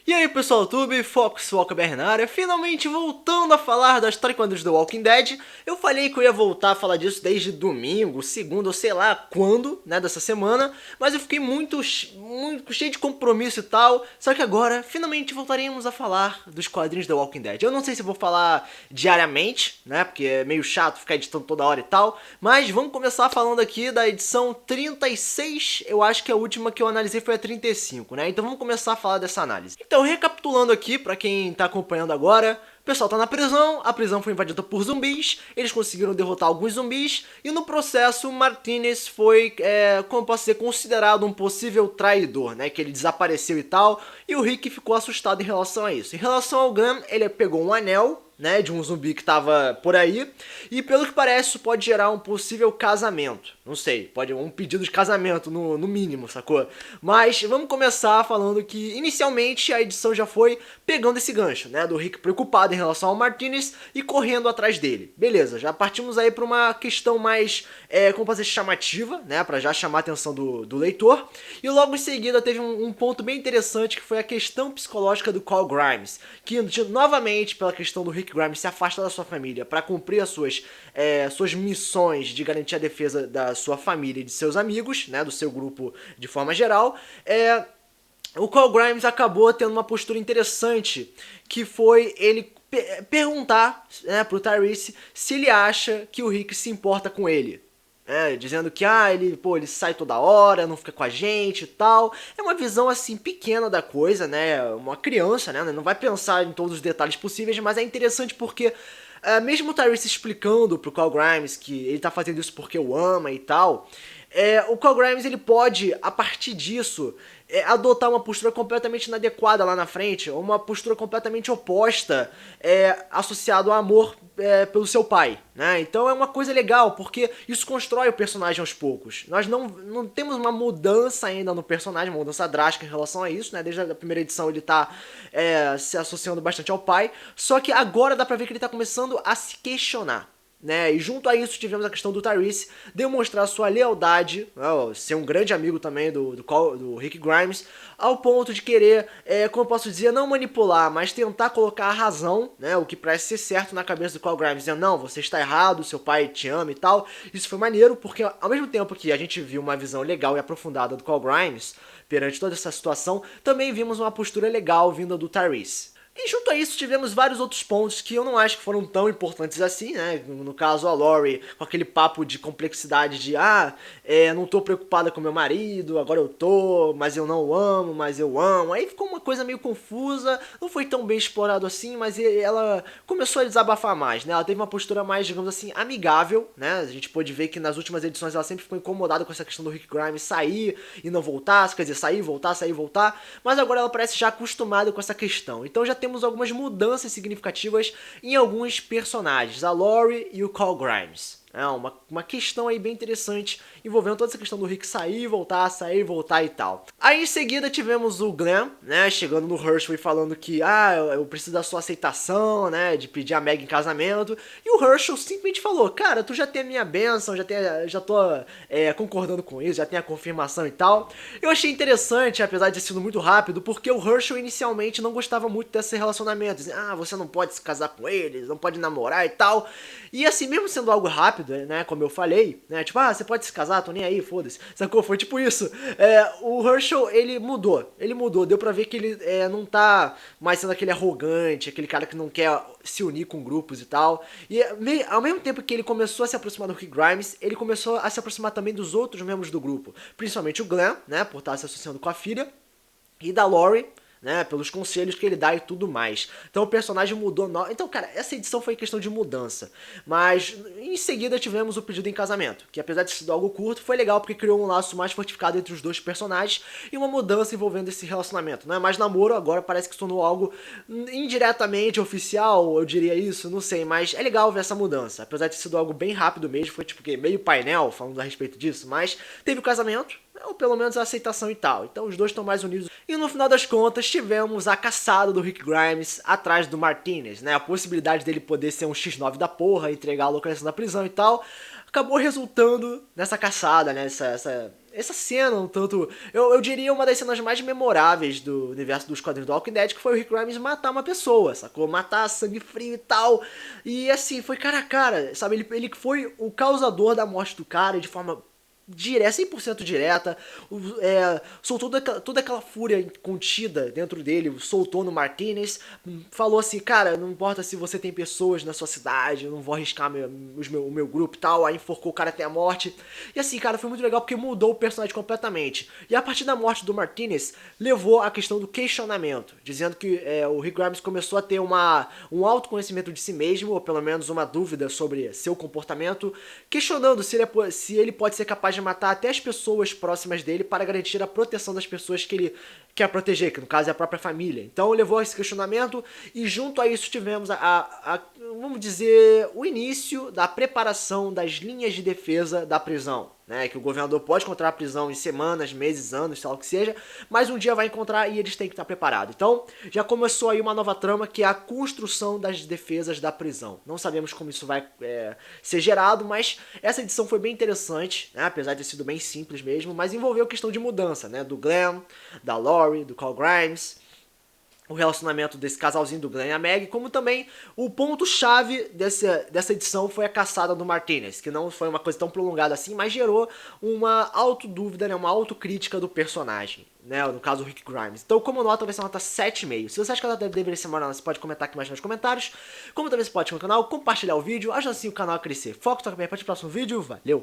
E aí pessoal do YouTube, Fox WalkerBR na área, finalmente voltando a falar da história em quadrinhos do Walking Dead. Eu falei que eu ia voltar a falar disso desde domingo, segunda ou sei lá quando, né, dessa semana, mas eu fiquei muito cheio de compromisso e tal, só que agora finalmente voltaremos a falar dos quadrinhos do Walking Dead. Eu não sei se eu vou falar diariamente, né, porque é meio chato ficar editando toda hora e tal, mas vamos começar falando aqui da edição 36, eu acho que a última que eu analisei foi a 35, né, então vamos começar a falar dessa análise. Então, recapitulando aqui, pra quem tá acompanhando agora, o pessoal tá na prisão, a prisão foi invadida por zumbis, eles conseguiram derrotar alguns zumbis, e no processo, Martinez foi, como posso dizer, considerado um possível traidor, né, que ele desapareceu e tal, e o Rick ficou assustado em relação a isso. Em relação ao Gunn, ele pegou um anel, né, de um zumbi que tava por aí, e pelo que parece isso pode gerar um possível casamento, não sei, pode um pedido de casamento no mínimo, sacou? Mas vamos começar falando que inicialmente a edição já foi pegando esse gancho, né, do Rick preocupado em relação ao Martinez e correndo atrás dele. Beleza, já partimos aí pra uma questão mais, como posso dizer, chamativa, né, pra já chamar a atenção do leitor, e logo em seguida teve um ponto bem interessante que foi a questão psicológica do Carl Grimes, que novamente pela questão do Rick Grimes se afasta da sua família para cumprir as suas missões de garantir a defesa da sua família e de seus amigos, né, do seu grupo de forma geral, o Carl Grimes acabou tendo uma postura interessante, que foi ele perguntar, né, pro Tyrese se ele acha que o Rick se importa com ele. Dizendo que ele sai toda hora, não fica com a gente e tal. É uma visão assim pequena da coisa, né? Uma criança, né? Não vai pensar em todos os detalhes possíveis, mas é interessante porque mesmo o Tyrese explicando pro Carl Grimes que ele tá fazendo isso porque o ama e tal, o Carl Grimes ele pode, a partir disso, adotar uma postura completamente inadequada lá na frente, ou uma postura completamente oposta, associado ao amor pelo seu pai, né? Então é uma coisa legal, porque isso constrói o personagem aos poucos. Nós não temos uma mudança ainda no personagem, uma mudança drástica em relação a isso, né? Desde a primeira edição ele tá se associando bastante ao pai, só que agora dá pra ver que ele tá começando a se questionar, né? E junto a isso tivemos a questão do Tyrese demonstrar sua lealdade, ser um grande amigo também do Rick Grimes, ao ponto de querer, como eu posso dizer, não manipular, mas tentar colocar a razão, né, o que parece ser certo na cabeça do Carl Grimes, dizendo, não, você está errado, seu pai te ama e tal. Isso foi maneiro, porque ao mesmo tempo que a gente viu uma visão legal e aprofundada do Carl Grimes perante toda essa situação, também vimos uma postura legal vinda do Tyrese. E junto a isso tivemos vários outros pontos que eu não acho que foram tão importantes assim, né? No caso a Lori com aquele papo de complexidade de não tô preocupada com meu marido, agora eu tô, mas eu não o amo, mas eu amo. Aí ficou uma coisa meio confusa, não foi tão bem explorado assim, mas ela começou a desabafar mais, né? Ela teve uma postura mais, digamos assim, amigável, né? A gente pôde ver que nas últimas edições ela sempre ficou incomodada com essa questão do Rick Grimes sair e não voltar, quer dizer, sair, voltar, mas agora ela parece já acostumada com essa questão. Então já temos algumas mudanças significativas em alguns personagens, a Lori e o Carl Grimes. Uma questão aí bem interessante envolvendo toda essa questão do Rick sair, voltar e tal. Aí em seguida tivemos o Glenn, né, chegando no Hershel e falando que eu preciso da sua aceitação, né, de pedir a Meg em casamento. E o Hershel simplesmente falou, cara, tu já tem a minha bênção, já tô concordando com isso, já tem a confirmação e tal. Eu achei interessante, apesar de ter sido muito rápido, porque o Hershel inicialmente não gostava muito desse relacionamento, dizendo, você não pode se casar com eles, não pode namorar e tal. E assim, mesmo sendo algo rápido, né, como eu falei, né, tipo, você pode se casar, tô nem aí, foda-se, sacou? Foi tipo isso. O Hershel, ele mudou, deu pra ver que ele não tá mais sendo aquele arrogante, aquele cara que não quer se unir com grupos e tal. E ao mesmo tempo que ele começou a se aproximar do Rick Grimes, ele começou a se aproximar também dos outros membros do grupo, principalmente o Glenn, né, por estar se associando com a filha, e da Lori, né, pelos conselhos que ele dá e tudo mais. Então o personagem mudou. Então, cara, essa edição foi questão de mudança. Mas em seguida tivemos o pedido em casamento, que apesar de ter sido algo curto, foi legal porque criou um laço mais fortificado entre os dois personagens e uma mudança envolvendo esse relacionamento. Não é mais namoro, agora parece que se tornou algo indiretamente oficial, eu diria isso, não sei, mas é legal ver essa mudança. Apesar de ter sido algo bem rápido mesmo, foi tipo meio painel falando a respeito disso, mas teve o casamento, ou pelo menos a aceitação e tal. Então os dois estão mais unidos. E no final das contas tivemos a caçada do Rick Grimes atrás do Martinez, né? A possibilidade dele poder ser um X9 da porra, entregar a localização da prisão e tal. acabou resultando nessa caçada, né? Essa cena, um tanto... Eu diria uma das cenas mais memoráveis do universo dos quadrinhos do Walking Dead, que foi o Rick Grimes matar uma pessoa, sacou? Matar, sangue frio e tal. E assim, foi cara a cara, sabe? Ele foi o causador da morte do cara de forma direta, 100% direta, soltou toda aquela fúria contida dentro dele, soltou no Martinez, falou assim, cara, não importa se você tem pessoas na sua cidade, eu não vou arriscar o meu grupo e tal, aí enforcou o cara até a morte, e assim, cara, foi muito legal porque mudou o personagem completamente, e a partir da morte do Martinez, levou a questão do questionamento, dizendo que o Rick Grimes começou a ter um autoconhecimento de si mesmo, ou pelo menos uma dúvida sobre seu comportamento, questionando se ele pode ser capaz de matar até as pessoas próximas dele para garantir a proteção das pessoas que ele quer proteger, que no caso é a própria família. Então levou a esse questionamento e junto a isso tivemos vamos dizer, o início da preparação das linhas de defesa da prisão. Né, que o governador pode encontrar a prisão em semanas, meses, anos, sei lá o que seja, mas um dia vai encontrar e eles têm que estar preparados. Então, já começou aí uma nova trama que é a construção das defesas da prisão. Não sabemos como isso vai ser gerado, mas essa edição foi bem interessante, né, apesar de ter sido bem simples mesmo, mas envolveu questão de mudança, né, do Glenn, da Lori, do Carl Grimes, o relacionamento desse casalzinho do Glenn e a Meg, como também o ponto-chave dessa edição foi a caçada do Martinez, que não foi uma coisa tão prolongada assim, mas gerou uma autodúvida, né, uma autocrítica do personagem, né, no caso o Rick Grimes. Então, como nota, vai ser uma nota 7,5. Se você acha que a nota deveria ser maior, você pode comentar aqui mais nos comentários, como também você pode ir no canal, compartilhar o vídeo, ajuda assim o canal a crescer. Foco, toca bem, para o próximo vídeo, valeu!